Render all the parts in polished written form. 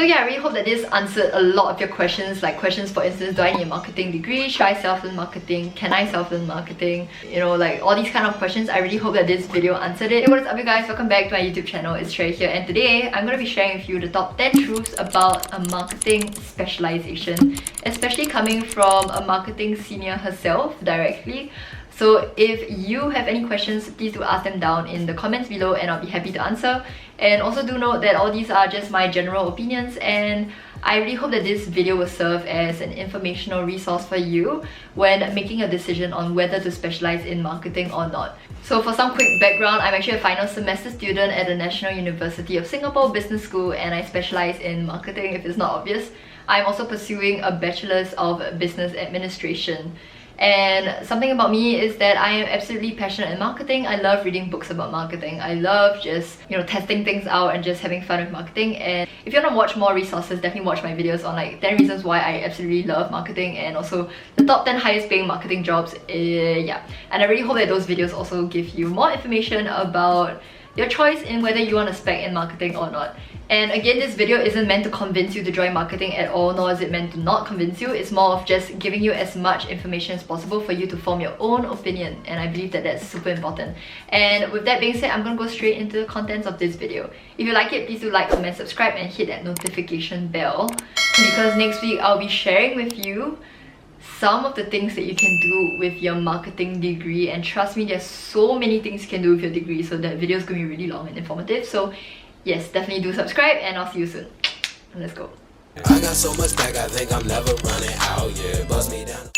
So yeah, I really hope that this answered a lot of your questions, like questions for instance, do I need a marketing degree? Should I self-learn marketing? Can I self-learn marketing? You know, like all these kind of questions. I really hope that this video answered it. Hey, what is up you guys? Welcome back to my YouTube channel. It's Cherie here, and today I'm going to be sharing with you the top 10 truths about a marketing specialization, especially coming from a marketing senior herself directly. So if you have any questions, please do ask them down in the comments below and I'll be happy to answer. And also do note that all these are just my general opinions, and I really hope that this video will serve as an informational resource for you when making a decision on whether to specialize in marketing or not. So for some quick background, I'm actually a final semester student at the National University of Singapore Business School, and I specialize in marketing if it's not obvious. I'm also pursuing a Bachelor's of Business Administration. And something about me is that I am absolutely passionate in marketing. I love reading books about marketing. I love just, you know, testing things out and just having fun with marketing. And if you want to watch more resources, definitely watch my videos on like 10 reasons why I absolutely love marketing, and also the top 10 highest paying marketing jobs. Yeah, and I really hope that those videos also give you more information about your choice in whether you want to spec in marketing or not. And again, this video isn't meant to convince you to join marketing at all, nor is it meant to not convince you. It's more of just giving you as much information as possible for you to form your own opinion, and I believe that that's super important. And with that being said, I'm gonna go straight into the contents of this video. If you like it, please do like, comment, subscribe, and hit that notification bell, because next week I'll be sharing with you some of the things that you can do with your marketing degree. And trust me, there's so many things you can do with your degree, so that video is gonna be really long and informative. So yes, definitely do subscribe, and I'll see you soon. Let's go. I got so much back, I think I'm never running out, yeah, buzz me down.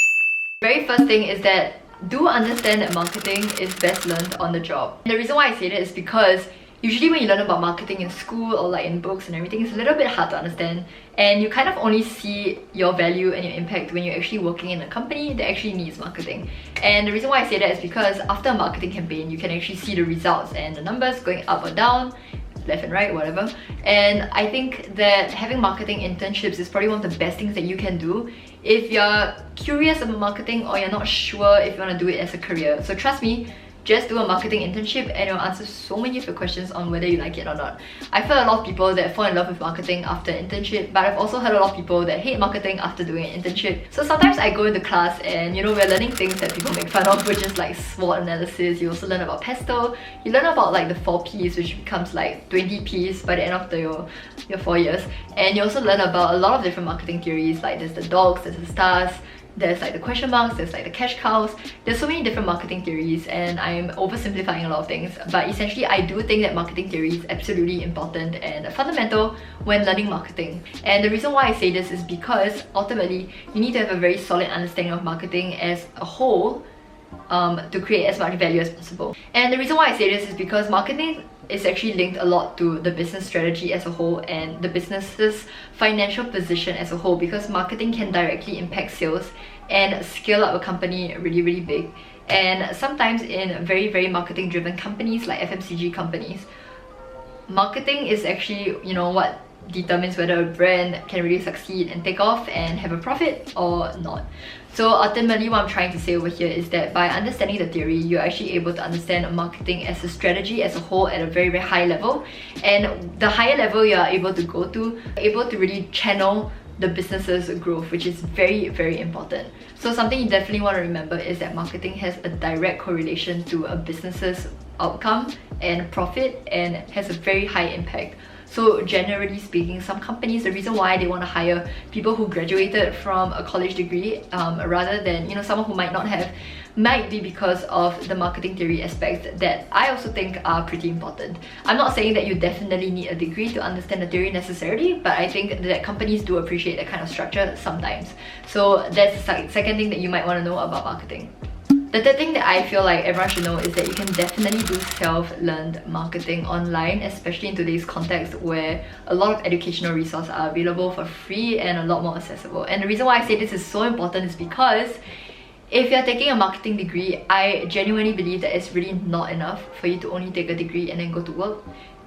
Very first thing is that do understand that marketing is best learned on the job. And the reason why I say that is because usually when you learn about marketing in school or like in books and everything, it's a little bit hard to understand, and you kind of only see your value and your impact when you're actually working in a company that actually needs marketing. And the reason why I say that is because after a marketing campaign, you can actually see the results and the numbers going up or down, left and right, whatever. And I think that having marketing internships is probably one of the best things that you can do if you're curious about marketing or you're not sure if you want to do it as a career. So trust me, just do a marketing internship and it'll answer so many of your questions on whether you like it or not. I've heard a lot of people that fall in love with marketing after internship, but I've also heard a lot of people that hate marketing after doing an internship. So sometimes I go into class and, you know, we're learning things that people make fun of, which is like SWOT analysis. You also learn about pesto. You learn about like the 4 Ps, which becomes like 20 Ps by the end of your 4 years. And you also learn about a lot of different marketing theories, like there's the dogs, there's the stars, there's like the question marks, there's like the cash cows. There's so many different marketing theories, and I'm oversimplifying a lot of things, but essentially I do think that marketing theory is absolutely important and fundamental when learning marketing. And the reason why I say this is because ultimately you need to have a very solid understanding of marketing as a whole to create as much value as possible. And the reason why I say this is because marketing is actually linked a lot to the business strategy as a whole and the business's financial position as a whole, because marketing can directly impact sales and scale up a company really big. And sometimes in very marketing driven companies like FMCG companies, marketing is actually, you know, what determines whether a brand can really succeed and take off and have a profit or not. So ultimately what I'm trying to say over here is that by understanding the theory, you're actually able to understand marketing as a strategy as a whole at a very high level. And the higher level you are able to go to, able to really channel the business's growth, which is very important. So something you definitely want to remember is that marketing has a direct correlation to a business's outcome and profit, and has a very high impact. So generally speaking, some companies, the reason why they want to hire people who graduated from a college degree rather than, you know, someone who might not have, might be because of the marketing theory aspects that I also think are pretty important. I'm not saying that you definitely need a degree to understand the theory necessarily, but I think that companies do appreciate that kind of structure sometimes. So that's the second thing that you might want to know about marketing. The third thing that I feel like everyone should know is that you can definitely do self-learned marketing online, especially in today's context where a lot of educational resources are available for free and a lot more accessible. And the reason why I say this is so important is because if you're taking a marketing degree, I genuinely believe that it's really not enough for you to only take a degree and then go to work.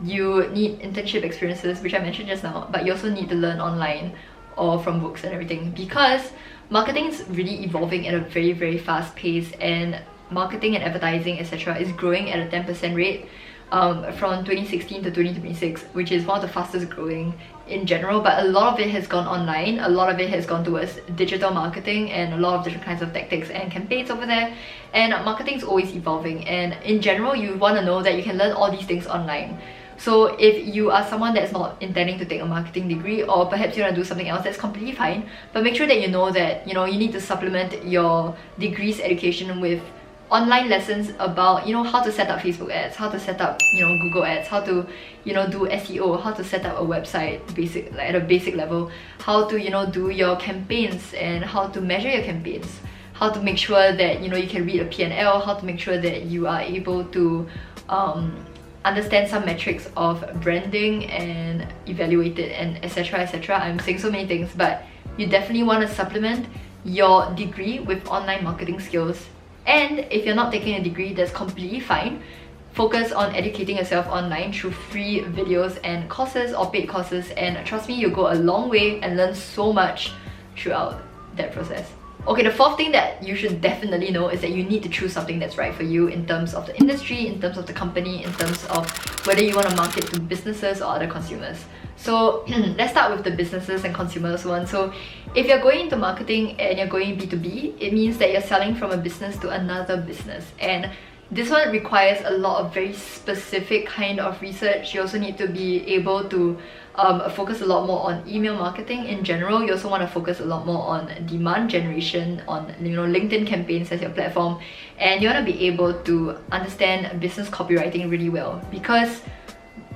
You need internship experiences, which I mentioned just now, but you also need to learn online or from books and everything, because marketing is really evolving at a very fast pace, and marketing and advertising, etc., is growing at a 10% rate from 2016 to 2026, which is one of the fastest growing in general, but a lot of it has gone online, a lot of it has gone towards digital marketing and a lot of different kinds of tactics and campaigns over there. And marketing is always evolving, and in general you want to know that you can learn all these things online. So if you are someone that's not intending to take a marketing degree, or perhaps you want to do something else, that's completely fine, but make sure that you know that you need to supplement your degree's education with online lessons about how to set up Facebook ads, how to set up Google ads, how to do SEO, how to set up a website at a basic level, how to do your campaigns and how to measure your campaigns, how to make sure that you can read a P&L, how to make sure that you are able to understand some metrics of branding and evaluate it, and etc, etc. I'm saying so many things, but you definitely want to supplement your degree with online marketing skills. And if you're not taking a degree, that's completely fine. Focus on educating yourself online through free videos and courses or paid courses, and trust me, you'll go a long way and learn so much throughout that process. Okay, the fourth thing that you should definitely know is that you need to choose something that's right for you in terms of the industry, in terms of the company, in terms of whether you want to market to businesses or other consumers. So let's start with the businesses and consumers one. So if you're going into marketing and you're going B2B, it means that you're selling from a business to another business, and this one requires a lot of very specific kind of research. You also need to be able to focus a lot more on email marketing in general. You also want to focus a lot more on demand generation, on LinkedIn campaigns as your platform, and you want to be able to understand business copywriting really well, because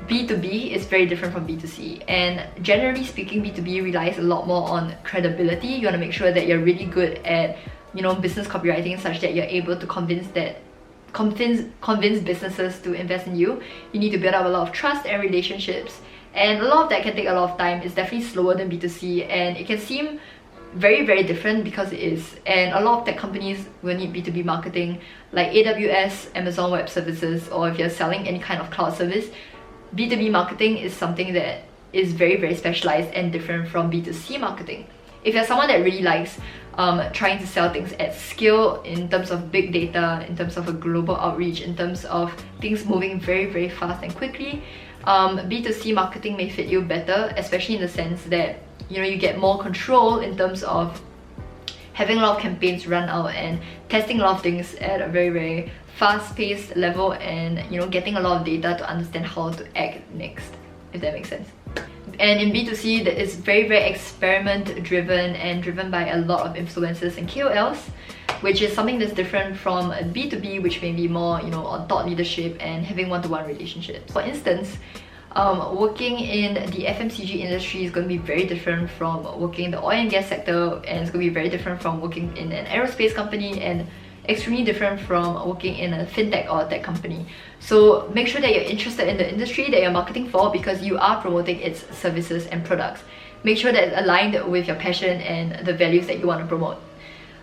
B2B is very different from B2C, and generally speaking, B2B relies a lot more on credibility. You want to make sure that you're really good at business copywriting, such that you're able to convince businesses to invest in you. You need to build up a lot of trust and relationships, and a lot of that can take a lot of time. It's definitely slower than B2C, and it can seem very, very different because it is. And a lot of tech companies will need B2B marketing, like AWS, Amazon Web Services, or if you're selling any kind of cloud service, B2B marketing is something that is very, very specialized and different from B2C marketing. If you're someone that really likes trying to sell things at scale, in terms of big data, in terms of a global outreach, in terms of things moving very, very fast and quickly, B2C marketing may fit you better, especially in the sense that you get more control in terms of having a lot of campaigns run out and testing a lot of things at a very, very fast-paced level, and getting a lot of data to understand how to act next, if that makes sense. And in B2C, that is very, very experiment driven and driven by a lot of influencers and KOLs, which is something that's different from B2B, which may be more on thought leadership and having one-to-one relationships. For instance, working in the FMCG industry is going to be very different from working in the oil and gas sector, and it's going to be very different from working in an aerospace company, and extremely different from working in a fintech or a tech company. So make sure that you're interested in the industry that you're marketing for, because you are promoting its services and products. Make sure that it's aligned with your passion and the values that you want to promote.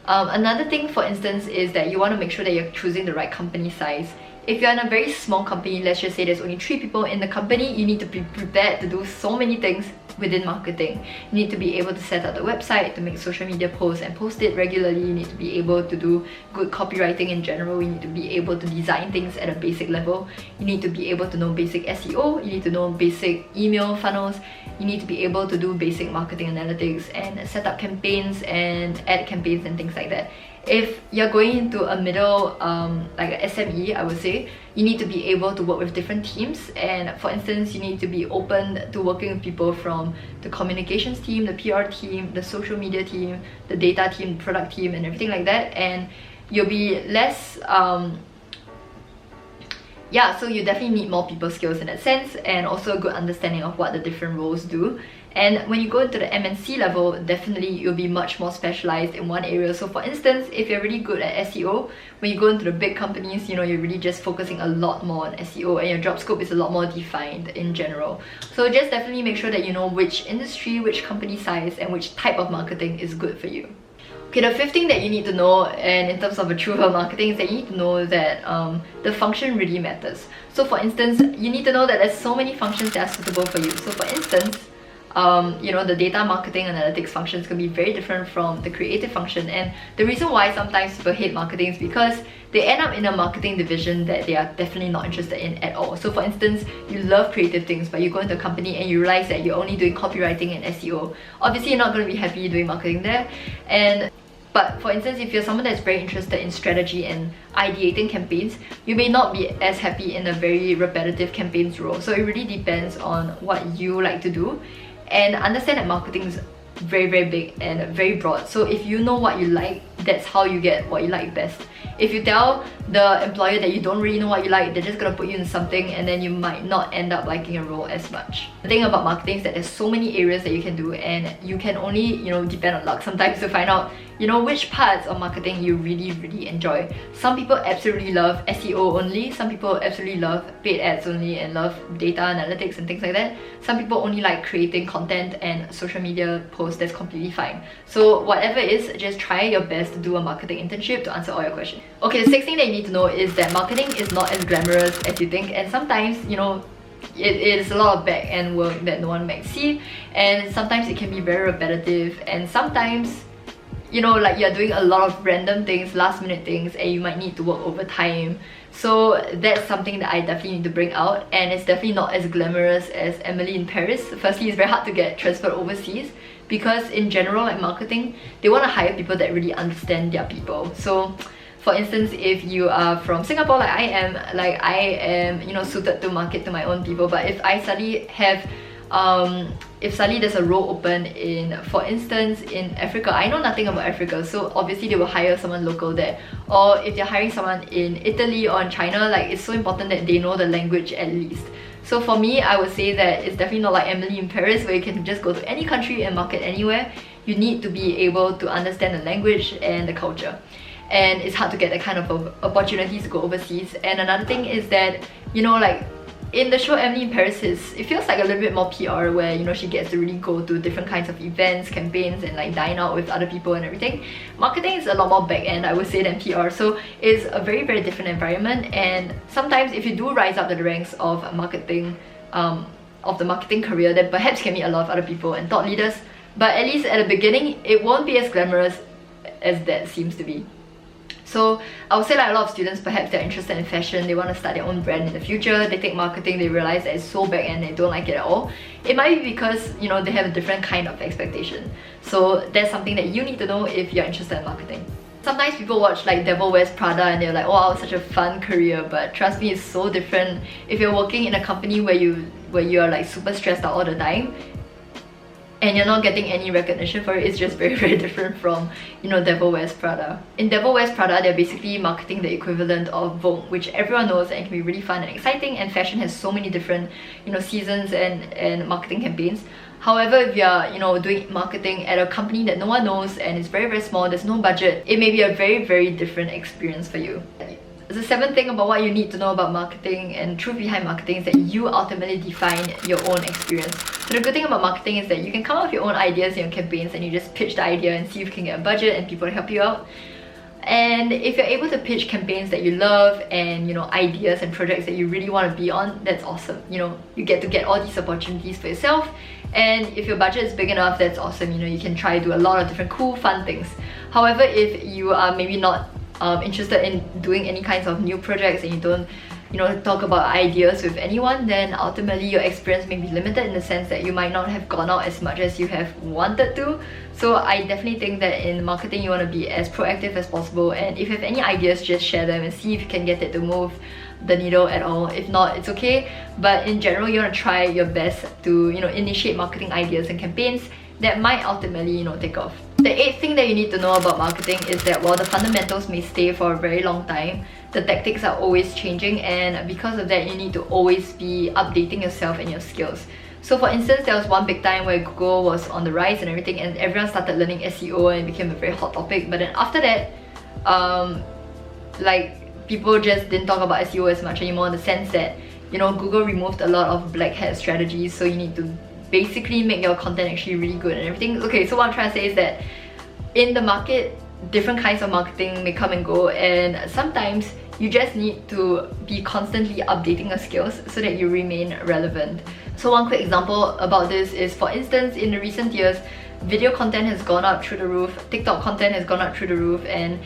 Another thing, for instance, is that you want to make sure that you're choosing the right company size. If you're in a very small company, let's just say there's only 3 people in the company, you need to be prepared to do so many things within marketing. You need to be able to set up the website, to make social media posts and post it regularly. You need to be able to do good copywriting in general. You need to be able to design things at a basic level. You need to be able to know basic SEO. You need to know basic email funnels. You need to be able to do basic marketing analytics and set up campaigns and ad campaigns and things like that. If you're going into a middle, like a SME, I would say, you need to be able to work with different teams. And for instance, you need to be open to working with people from the communications team, the PR team, the social media team, the data team, the product team, and everything like that. And you'll be less, so you definitely need more people skills in that sense, and also a good understanding of what the different roles do. And when you go into the MNC level, definitely you'll be much more specialized in one area. So for instance, if you're really good at SEO, when you go into the big companies, you're really just focusing a lot more on SEO, and your job scope is a lot more defined in general. So just definitely make sure that you know which industry, which company size, and which type of marketing is good for you. Okay, the fifth thing that you need to know, and in terms of a true marketing, is that you need to know that the function really matters. So for instance, you need to know that there's so many functions that are suitable for you. So for instance, you know, the data marketing analytics functions can be very different from the creative function. And the reason why sometimes people hate marketing is because they end up in a marketing division that they are definitely not interested in at all. So for instance, you love creative things, but you go into a company and you realize that you're only doing copywriting and SEO. Obviously you're not going to be happy doing marketing there. But for instance, if you're someone that's very interested in strategy and ideating campaigns, you may not be as happy in a very repetitive campaigns role. So it really depends on what you like to do. And understand that marketing is very big and very broad. So if you know what you like, that's how you get what you like best. If you tell the employer that you don't really know what you like, they're just gonna put you in something and then you might not end up liking a role as much. The thing about marketing is that there's so many areas that you can do, and you can only, you know, depend on luck sometimes to find out, you know, which parts of marketing you really enjoy. Some people absolutely love SEO only, some people absolutely love paid ads only and love data analytics and things like that. Some people only like creating content and social media posts. That's completely fine. So whatever it is, just try your best to do a marketing internship to answer all your questions. Okay, the 6th thing that you need to know is that marketing is not as glamorous as you think, and sometimes, you know, it is a lot of back-end work that no one might see, and sometimes it can be very repetitive, and sometimes, you know, like you're doing a lot of random things, last minute things, and you might need to work overtime. So that's something that I definitely need to bring out, and it's definitely not as glamorous as Emily in Paris. Firstly, it's very hard to get transferred overseas because in general, like marketing, they want to hire people that really understand their people. So for instance, if you are from Singapore like I am, you know, suited to market to my own people, but if I suddenly have if suddenly there's a role open in, for instance, in Africa, I know nothing about Africa, so obviously they will hire someone local there. Or if they're hiring someone in Italy or in China, like it's so important that they know the language at least. So for me, I would say that it's definitely not like Emily in Paris where you can just go to any country and market anywhere. You need to be able to understand the language and the culture. And it's hard to get that kind of opportunities to go overseas. And another thing is that, you know, like in the show Emily in Paris, it feels like a little bit more PR, where, you know, she gets to really go to different kinds of events, campaigns, and like dine out with other people and everything. Marketing is a lot more back-end, I would say, than PR, so it's a very different environment. And sometimes if you do rise up the ranks of marketing, of the marketing career, then perhaps you can meet a lot of other people and thought leaders, but at least at the beginning, it won't be as glamorous as that seems to be. So I would say like a lot of students, perhaps they're interested in fashion, they want to start their own brand in the future, they take marketing, they realize that it's so back-end, they don't like it at all. It might be because, you know, they have a different kind of expectation. So that's something that you need to know if you're interested in marketing. Sometimes people watch like Devil Wears Prada and they're like, oh wow, such a fun career, but trust me, it's so different. If you're working in a company where you're like super stressed out all the time, and you're not getting any recognition for it, it's just very different from, you know, Devil Wears Prada. In Devil Wears Prada, they're basically marketing the equivalent of Vogue, which everyone knows and can be really fun and exciting, and fashion has so many different, you know, seasons and marketing campaigns. However, if you're, you know, doing marketing at a company that no one knows and it's very small, there's no budget, it may be a very different experience for you. The 7th thing about what you need to know about marketing and truth behind marketing is that you ultimately define your own experience. So the good thing about marketing is that you can come up with your own ideas in your campaigns and you just pitch the idea and see if you can get a budget and people to help you out. And if you're able to pitch campaigns that you love and, you know, ideas and projects that you really want to be on, that's awesome. You know, you get to get all these opportunities for yourself, and if your budget is big enough, that's awesome. You know, you can try to do a lot of different cool, fun things. However, if you are maybe not interested in doing any kinds of new projects and you don't, you know, talk about ideas with anyone, then ultimately your experience may be limited in the sense that you might not have gone out as much as you have wanted to. So I definitely think that in marketing you want to be as proactive as possible, and if you have any ideas, just share them and see if you can get it to move the needle at all. If not, it's okay, but in general you want to try your best to, you know, initiate marketing ideas and campaigns that might ultimately, you know, take off. The 8th thing that you need to know about marketing is that while the fundamentals may stay for a very long time, the tactics are always changing, and because of that you need to always be updating yourself and your skills. So for instance, there was one big time where Google was on the rise and everything, and everyone started learning SEO and it became a very hot topic. But then after that, like people just didn't talk about SEO as much anymore, in the sense that, you know, Google removed a lot of black hat strategies, so you need to basically make your content actually really good and everything. Okay, so what I'm trying to say is that in the market, different kinds of marketing may come and go, and sometimes you just need to be constantly updating your skills so that you remain relevant. So one quick example about this is, for instance, in the recent years, video content has gone up through the roof, TikTok content has gone up through the roof, and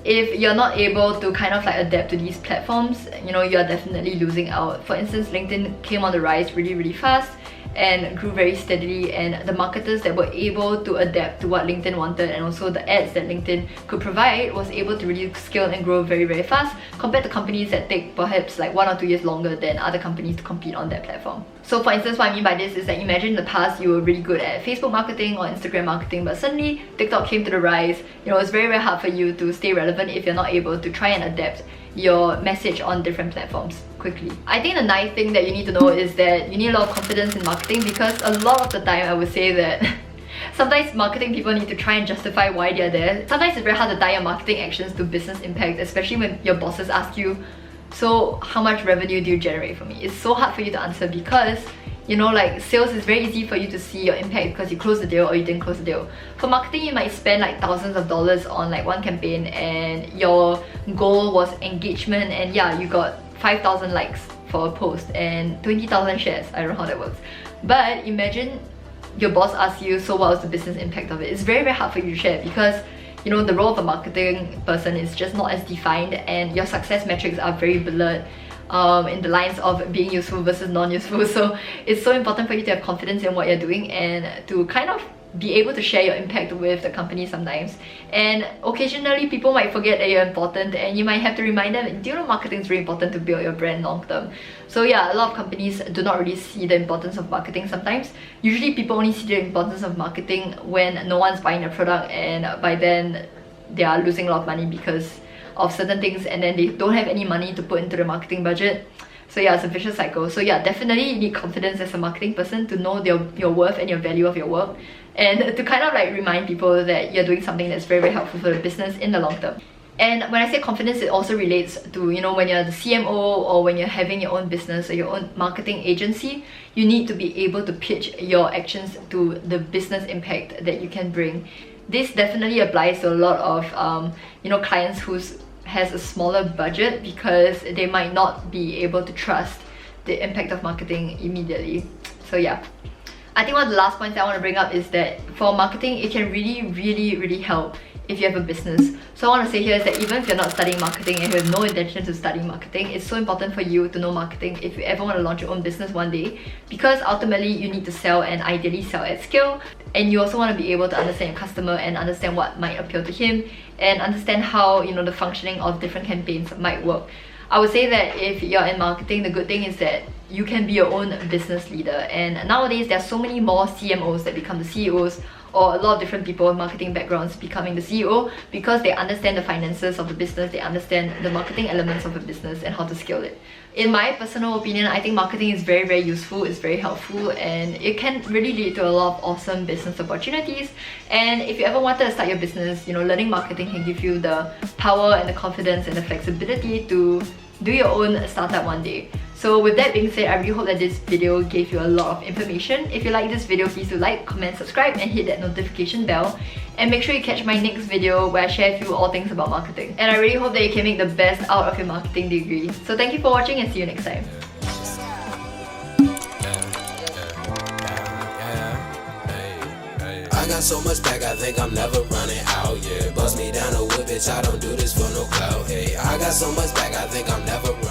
if you're not able to kind of like adapt to these platforms, you know, you're definitely losing out. For instance, LinkedIn came on the rise really fast and grew very steadily, and the marketers that were able to adapt to what LinkedIn wanted, and also the ads that LinkedIn could provide, was able to really scale and grow very fast compared to companies that take perhaps like 1 or 2 years longer than other companies to compete on that platform. So for instance, what I mean by this is that imagine in the past you were really good at Facebook marketing or Instagram marketing, but suddenly TikTok came to the rise. You know, it's very hard for you to stay relevant if you're not able to try and adapt your message on different platforms quickly. I think the ninth thing that you need to know is that you need a lot of confidence in marketing, because a lot of the time I would say that sometimes marketing people need to try and justify why they're there. Sometimes it's very hard to tie your marketing actions to business impact, especially when your bosses ask you, so how much revenue do you generate for me? It's so hard for you to answer, because you know, like sales is very easy for you to see your impact because you close the deal or you didn't close the deal. For marketing, you might spend like thousands of dollars on like one campaign, and your goal was engagement, and yeah, you got 5,000 likes for a post and 20,000 shares. I don't know how that works. But imagine your boss asks you, so what was the business impact of it? It's very hard for you to share, because you know, the role of a marketing person is just not as defined, and your success metrics are very blurred in the lines of being useful versus non-useful. So it's so important for you to have confidence in what you're doing and to kind of be able to share your impact with the company sometimes. And occasionally people might forget that you're important, and you might have to remind them, do you know marketing is really important to build your brand long term. So yeah, a lot of companies do not really see the importance of marketing sometimes. Usually people only see the importance of marketing when no one's buying the product, and by then they are losing a lot of money because of certain things, and then they don't have any money to put into the marketing budget. So yeah, it's a vicious cycle. So yeah, definitely you need confidence as a marketing person to know your worth and your value of your work, and to kind of like remind people that you're doing something that's very helpful for the business in the long term. And when I say confidence, it also relates to, you know, when you're the CMO or when you're having your own business or your own marketing agency, you need to be able to pitch your actions to the business impact that you can bring. This definitely applies to a lot of you know, clients who has a smaller budget, because they might not be able to trust the impact of marketing immediately. So yeah, I think one of the last points I want to bring up is that for marketing, it can really help if you have a business. So I want to say here is that even if you're not studying marketing and you have no intention to study marketing, it's so important for you to know marketing if you ever want to launch your own business one day, because ultimately you need to sell, and ideally sell at scale. And you also want to be able to understand your customer and understand what might appeal to him, and understand how, you know, the functioning of different campaigns might work. I would say that if you're in marketing, the good thing is that you can be your own business leader. And nowadays there are so many more CMOs that become the CEOs, or a lot of different people with marketing backgrounds becoming the CEO, because they understand the finances of the business, they understand the marketing elements of a business and how to scale it. In my personal opinion, I think marketing is very useful, it's very helpful, and it can really lead to a lot of awesome business opportunities. And if you ever wanted to start your business, you know, learning marketing can give you the power and the confidence and the flexibility to do your own startup one day. So with that being said, I really hope that this video gave you a lot of information. If you like this video, please do like, comment, subscribe, and hit that notification bell. And make sure you catch my next video where I share with you all things about marketing. And I really hope that you can make the best out of your marketing degree. So thank you for watching, and see you next time. I got so much back, I think I'm never running out, yeah. Bust me down a whip, bitch, I don't do this for no clout, hey. I got so much back, I think I'm never running